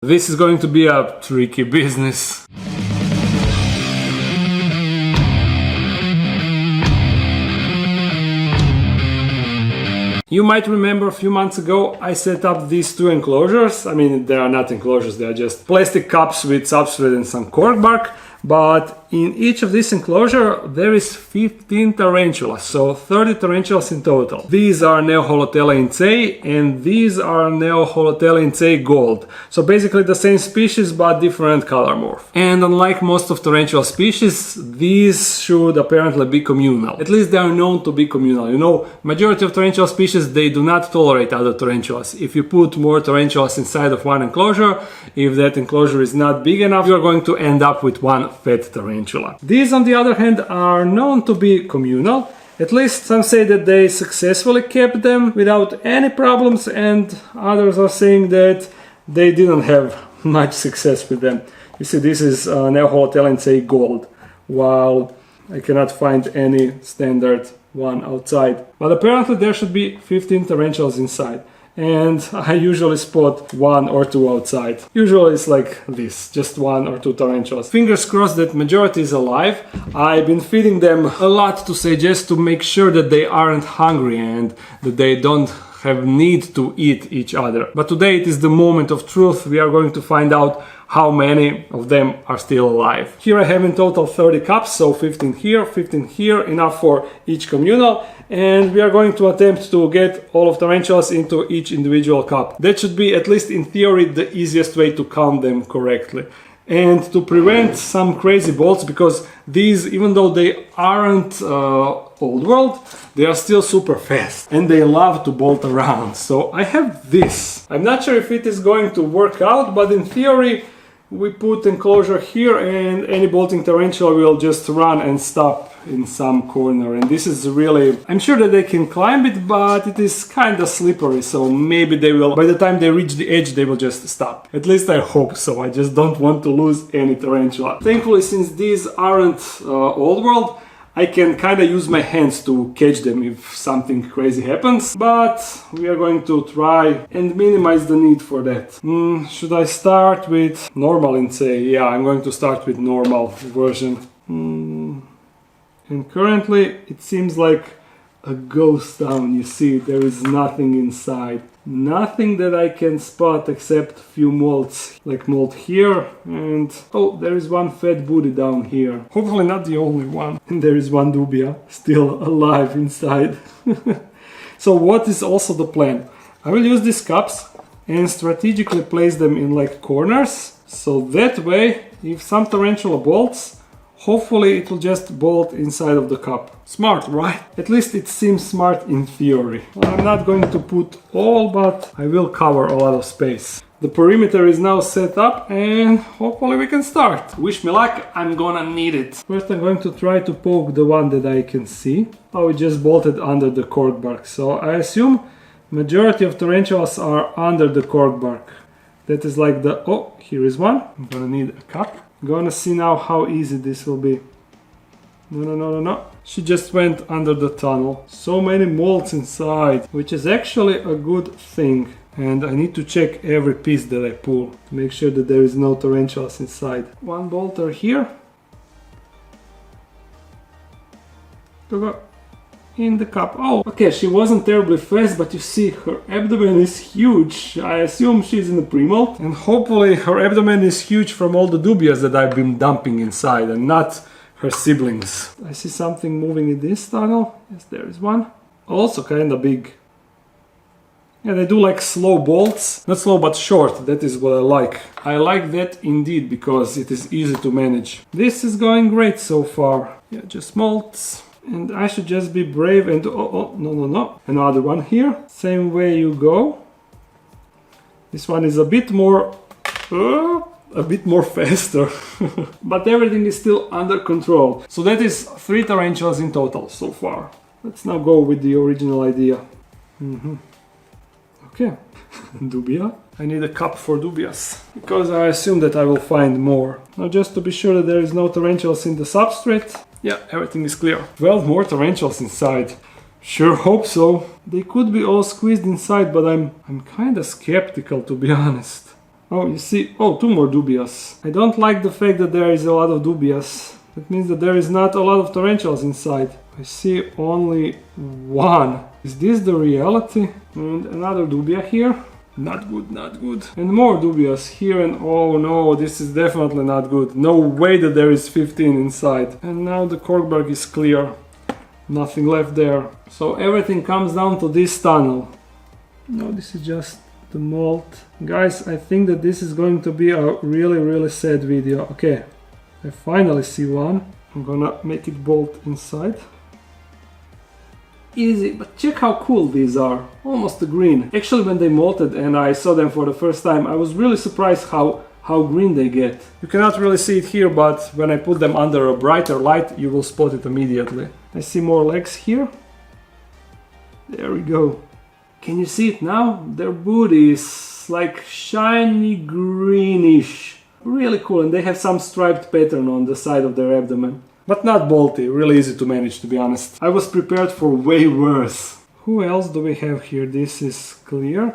This is going to be a tricky business. You might remember a few months ago I set up these two enclosures. I mean, they are not enclosures, they are just plastic cups with substrate and some cork bark. But in each of these enclosure there is 15 tarantulas, so 30 tarantulas in total. These are neoholothele incei and these are neoholothele incei gold. So basically the same species but different color morph. And unlike most of tarantula species, these should apparently be communal. At least they are known to be communal. You know, majority of tarantula species, they do not tolerate other tarantulas. If you put more tarantulas inside of one enclosure, if that enclosure is not big enough, you're going to end up with one fat tarantula. These, on the other hand, are known to be communal. At least some say that they successfully kept them without any problems, and others are saying that they didn't have much success with them. You see, this is neoholothele incei gold, while I cannot find any standard one outside. But apparently there should be 15 tarantulas inside. And I usually spot one or two outside. Usually it's like this, just one or two tarantulas. Fingers crossed that majority is alive. I've been feeding them a lot to say, just to make sure that they aren't hungry and that they don't have need to eat each other. But today it is the moment of truth. We are going to find out how many of them are still alive. Here I have in total 30 cups, so 15 here, enough for each communal. And we are going to attempt to get all of tarantulas into each individual cup. That should be, at least in theory, the easiest way to count them correctly. And to prevent some crazy bolts, because these, even though they aren't old world, they are still super fast and they love to bolt around. So I have this. I'm not sure if it is going to work out, but in theory we put enclosure here and any bolting tarantula will just run and stop in some corner. And this is really, I'm sure that they can climb it, but it is kind of slippery, so maybe they will, by the time they reach the edge, they will just stop. At least I hope so. I just don't want to lose any tarantula. Thankfully, since these aren't old world, I can kind of use my hands to catch them if something crazy happens, but we are going to try and minimize the need for that. Should I start with normal incei? Yeah, I'm going to start with normal version. And currently it seems like a ghost town. You see, there is nothing inside. Nothing that I can spot except few molts, like mold here, and oh, there is one fat booty down here. Hopefully not the only one. And there is one dubia still alive inside. So what is also the plan? I will use these cups and strategically place them in like corners, so that way if some tarantula bolts, hopefully it will just bolt inside of the cup. Smart, right? At least it seems smart in theory. Well, I'm not going to put all, but I will cover a lot of space. The perimeter is now set up and hopefully we can start. Wish me luck, I'm gonna need it. First I'm going to try to poke the one that I can see. Oh, it just bolted under the cork bark. So I assume majority of tarantulas are under the cork bark. That is like the, oh, here is one. I'm gonna need a cup. Gonna see now how easy this will be. No. She just went under the tunnel. So many molds inside, which is actually a good thing. And I need to check every piece that I pull to make sure that there is no tarantulas inside. One bolter here. In the cup. Oh, okay, she wasn't terribly fast, but you see her abdomen is huge. I assume she's in the pre-molt, and hopefully her abdomen is huge from all the dubias that I've been dumping inside and not her siblings. I see something moving in this tunnel. Yes, there is one. Also kind of big. Yeah, they do like slow bolts. Not slow, but short. That is what I like. I like that indeed, because it is easy to manage. This is going great so far. Yeah, just molts. And I should just be brave and no. Another one here. Same way you go. This one is a bit more faster. But everything is still under control. So that is 3 tarantulas in total so far. Let's now go with the original idea. Okay. Dubia. I need a cup for dubias, because I assume that I will find more. Now just to be sure that there is no tarantulas in the substrate. Yeah, everything is clear. 12 more tarantulas inside. Sure hope so. They could be all squeezed inside, but I'm kinda skeptical, to be honest. Oh, you see, oh, 2 more dubious. I don't like the fact that there is a lot of dubious. That means that there is not a lot of tarantulas inside. I see only 1. Is this the reality? And another dubia here. Not good, not good. And more dubious here, and oh no, this is definitely not good. No way that there is 15 inside. And now the corkberg is clear. Nothing left there. So everything comes down to this tunnel. No, this is just the molt. Guys, I think that this is going to be a really sad video. Okay, I finally see one. I'm gonna make it bolt inside. Easy, but check how cool these are. Almost green. Actually, when they molted and I saw them for the first time, I was really surprised how green they get. You cannot really see it here, but when I put them under a brighter light, you will spot it immediately. I see more legs here. There we go. Can you see it now? Their booty is like shiny greenish. Really cool, and they have some striped pattern on the side of their abdomen. But not bolty, really easy to manage, to be honest. I was prepared for way worse. Who else do we have here? This is clear.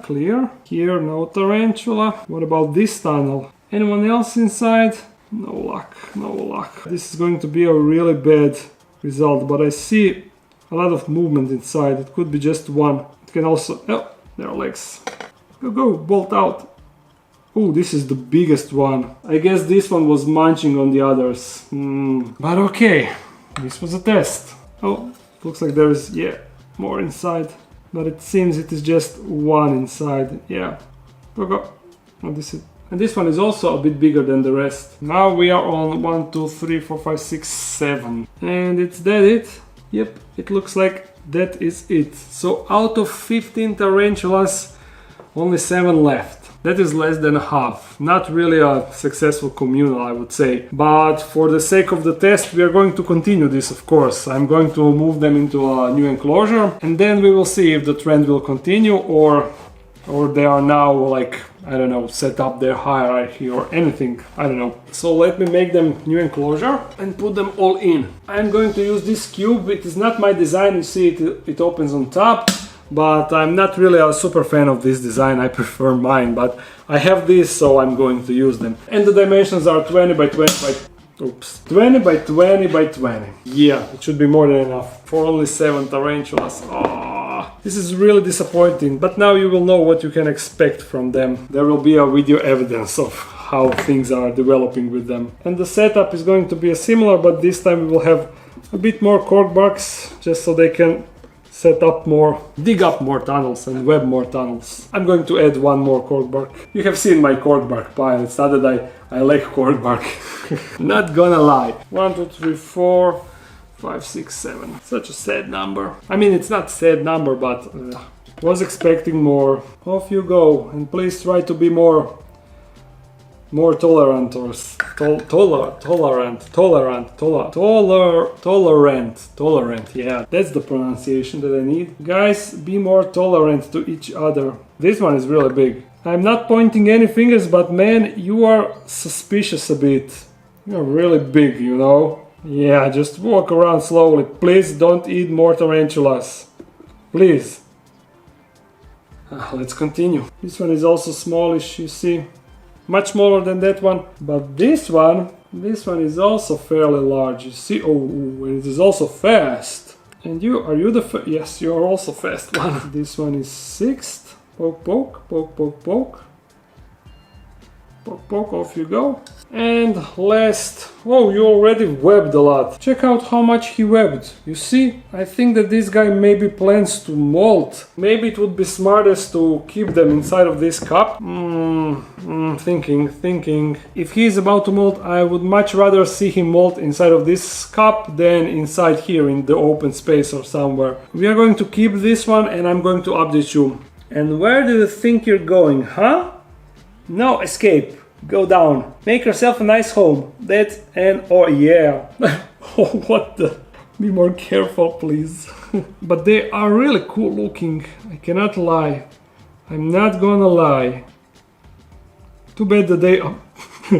Here, no tarantula. What about this tunnel? Anyone else inside? No luck. This is going to be a really bad result, but I see a lot of movement inside. It could be just one. It can also... Oh, there are legs. Go, bolt out. Oh, this is the biggest one. I guess this one was munching on the others. But okay, this was a test. Oh, looks like there is, yeah, more inside. But it seems it is just one inside. Yeah. Go. Oh, and this one is also a bit bigger than the rest. Now we are on 1, 2, 3, 4, 5, 6, 7. And it's that it? Yep, it looks like that is it. So out of 15 tarantulas, only 7 left. That is less than half. Not really a successful communal, I would say. But for the sake of the test, we are going to continue this, of course. I'm going to move them into a new enclosure, and then we will see if the trend will continue or they are now, like, I don't know, set up their hierarchy or anything. I don't know. So let me make them new enclosure and put them all in. I'm going to use this cube. It is not my design. You see it opens on top. But I'm not really a super fan of this design, I prefer mine, but I have this, so I'm going to use them. And the dimensions are 20 by 20 by... Oops. 20 by 20 by 20. Yeah, it should be more than enough for only 7 tarantulas. Oh, this is really disappointing, but now you will know what you can expect from them. There will be a video evidence of how things are developing with them. And the setup is going to be similar, but this time we will have a bit more corkbarks, just so they can dig up more tunnels and web more tunnels. I'm going to add 1 more corkbark. You have seen my corkbark pile. It's not that I lack corkbark. Not gonna lie. 1, 2, 3, 4, 5, 6, 7. Such a sad number. I mean, it's not sad number, but was expecting more. Off you go, and please try to be more tolerant, or tolerant, yeah, that's the pronunciation that I need. Guys, be more tolerant to each other. This one is really big. I'm not pointing any fingers, but man, you are suspicious a bit. You're really big, you know? Yeah, just walk around slowly. Please don't eat more tarantulas. Please. Let's continue. This one is also smallish, you see. Much smaller than that one, but this one is also fairly large. You see, oh, and it is also fast. And are you the yes, you are also fast one. This one is 6th. Poke, poke, poke, poke, poke. Poke, poke, off you go. And last, oh, you already webbed a lot. Check out how much he webbed. You see, I think that this guy maybe plans to molt. Maybe it would be smartest to keep them inside of this cup. Thinking. If he is about to molt, I would much rather see him molt inside of this cup than inside here in the open space or somewhere. We are going to keep this one, and I'm going to update you. And where do you think you're going, huh? No escape. Go down. Make yourself a nice home. That's oh yeah. Oh, what the... Be more careful, please. But they are really cool looking. I cannot lie. I'm not gonna lie. Too bad that they...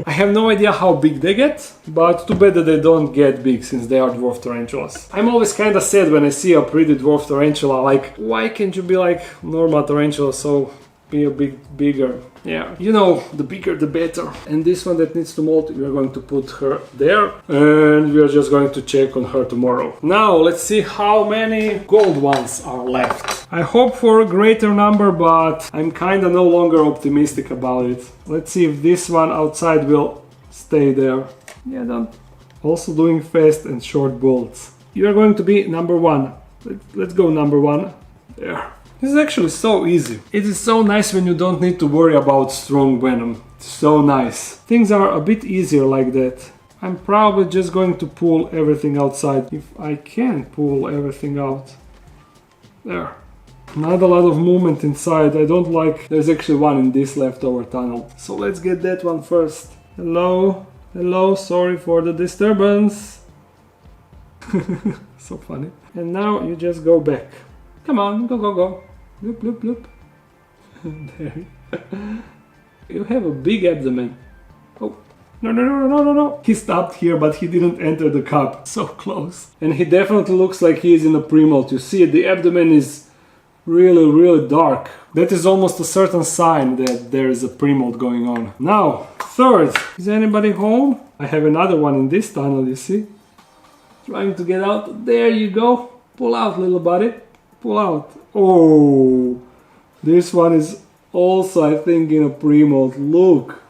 I have no idea how big they get, but too bad that they don't get big since they are dwarf tarantulas. I'm always kinda sad when I see a pretty dwarf tarantula, like, why can't you be like normal tarantula, so be a bit bigger? Yeah, you know, the bigger the better. And this one that needs to molt, we are going to put her there, and we are just going to check on her tomorrow. Now let's see how many gold ones are left. I hope for a greater number, but I'm kinda no longer optimistic about it. Let's see if this one outside will stay there. Yeah, done. Also doing fast and short bolts. You are going to be number one. Let's go number one. There. This is actually so easy. It is so nice when you don't need to worry about strong venom. It's so nice. Things are a bit easier like that. I'm probably just going to pull everything outside. If I can pull everything out. There. Not a lot of movement inside. I don't like... There's actually one in this leftover tunnel. So let's get that one first. Hello. Hello. Sorry for the disturbance. So funny. And now you just go back. Come on, go, go, go. Loop, loop, loop. There. You have a big abdomen. Oh, no, no, no, no, no, no. He stopped here, but he didn't enter the cup. So close. And he definitely looks like he is in a pre-molt. You see, the abdomen is really, really dark. That is almost a certain sign that there is a pre-molt going on. Now, third. Is anybody home? I have another one in this tunnel, you see. Trying to get out. There you go. Pull out, little buddy. Pull out. Oh, this one is also, I think, in a pre-molt. Look.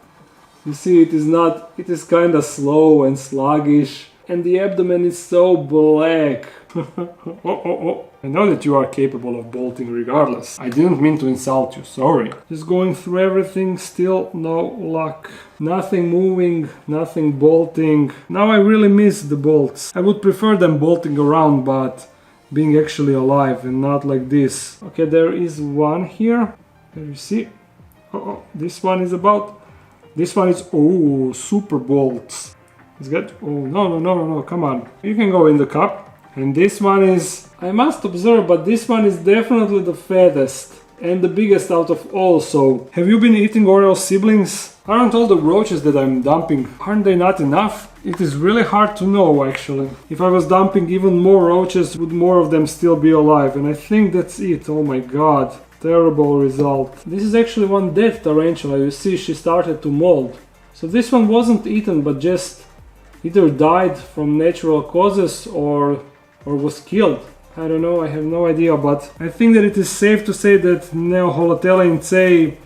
You see, it is kind of slow and sluggish. And the abdomen is so black. Oh. I know that you are capable of bolting regardless. I didn't mean to insult you, sorry. Just going through everything, still no luck. Nothing moving, nothing bolting. Now I really miss the bolts. I would prefer them bolting around, but being actually alive and not like this. Okay, there is one here. There you see. Oh, this one is about... This one is... Oh, super bolts. It's good. Oh, no, come on. You can go in the cup. And this one is, I must observe, but this one is definitely the fattest and the biggest out of all. So, have you been eating Oreo siblings? Aren't all the roaches that I'm dumping, aren't they not enough? It is really hard to know, actually. If I was dumping even more roaches, would more of them still be alive? And I think that's it. Oh my god. Terrible result. This is actually one dead tarantula. You see, she started to mold. So this one wasn't eaten, but just either died from natural causes or was killed. I don't know, I have no idea, but I think that it is safe to say that neoholothele incei,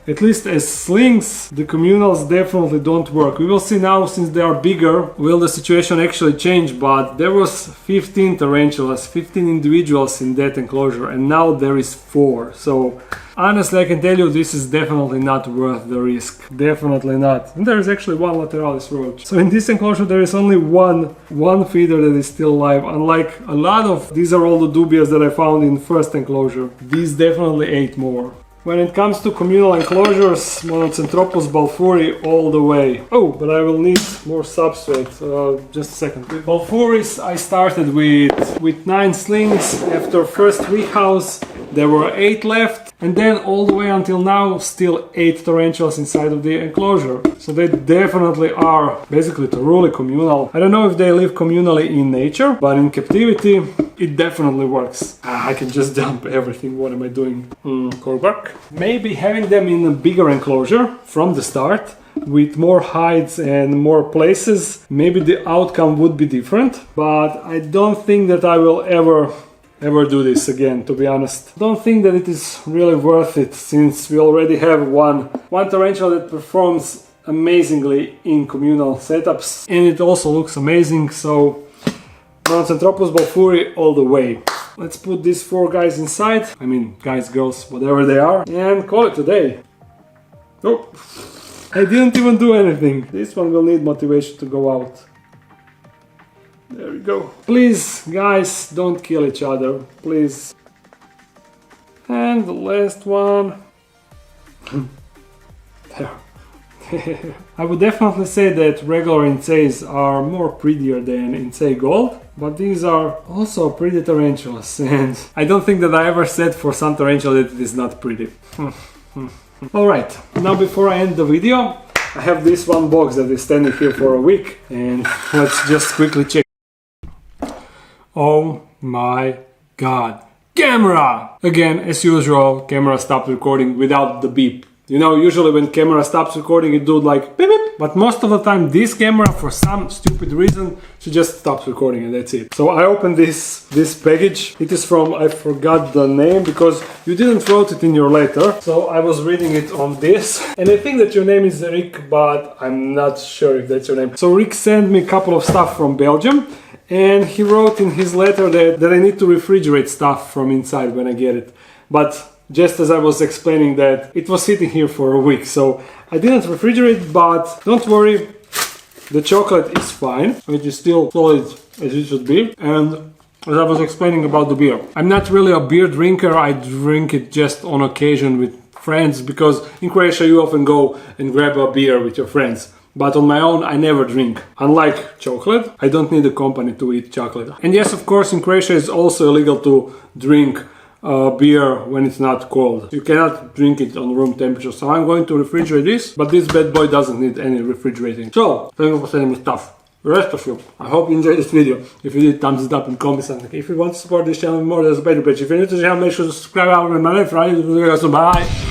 at least as slings, the communals definitely don't work. We will see now, since they are bigger, will the situation actually change, but there was 15 tarantulas, 15 individuals in that enclosure, and now there is 4. So honestly, I can tell you this is definitely not worth the risk. Definitely not. And there is actually one lateralis roach. So in this enclosure there is only one feeder that is still alive. Unlike a lot of, these are all the dubias that I found in first enclosure. These definitely ate more. When it comes to communal enclosures, Monocentropus balfouri all the way. Oh, but I will need more substrate. Just a second. With balfouris I started with 9 slings. After first rehouse there were 8 left, and then all the way until now still 8 tarantulas inside of the enclosure. So they definitely are basically truly communal. I don't know if they live communally in nature, but in captivity it definitely works. I can just dump everything. What am I doing? Corkbark. Maybe having them in a bigger enclosure from the start, with more hides and more places, maybe the outcome would be different. But I don't think that I will ever do this again, to be honest. Don't think that it is really worth it, since we already have one tarantula that performs amazingly in communal setups, and it also looks amazing. So Monocentropus balfouri all the way. Let's put these 4 guys inside. I mean, guys, girls, whatever they are, and call it a day. Oh, I didn't even do anything. This one will need motivation to go out. There we go. Please, guys, don't kill each other, please. And the last one. There. I would definitely say that regular inceis are more prettier than incei gold, but these are also pretty tarantulas, and I don't think that I ever said for some tarantula that it is not pretty. Alright, now before I end the video, I have this one box that is standing here for a week, and let's just quickly check. Oh my god. Camera! Again, as usual, camera stopped recording without the beep. You know, usually when camera stops recording, it do like beep beep. But most of the time, this camera, for some stupid reason, she just stops recording and that's it. So I opened this package. It is from, I forgot the name because you didn't wrote it in your letter. So I was reading it on this. And I think that your name is Rick, but I'm not sure if that's your name. So Rick sent me a couple of stuff from Belgium. And he wrote in his letter that I need to refrigerate stuff from inside when I get it. But just as I was explaining that, it was sitting here for a week, so I didn't refrigerate, but don't worry, the chocolate is fine. It is still solid as it should be. And as I was explaining about the beer, I'm not really a beer drinker. I drink it just on occasion with friends, because in Croatia you often go and grab a beer with your friends. But on my own, I never drink. Unlike chocolate, I don't need a company to eat chocolate. And yes, of course, in Croatia it's also illegal to drink beer when it's not cold. You cannot drink it on room temperature. So I'm going to refrigerate this, but this bad boy doesn't need any refrigerating. So, thank you for sending me stuff. The rest of you, I hope you enjoyed this video. If you did, thumbs it up and comment something. If you want to support this channel more, there's a Patreon page. If you're new to the channel, make sure to subscribe. I'll be my life, right? Bye.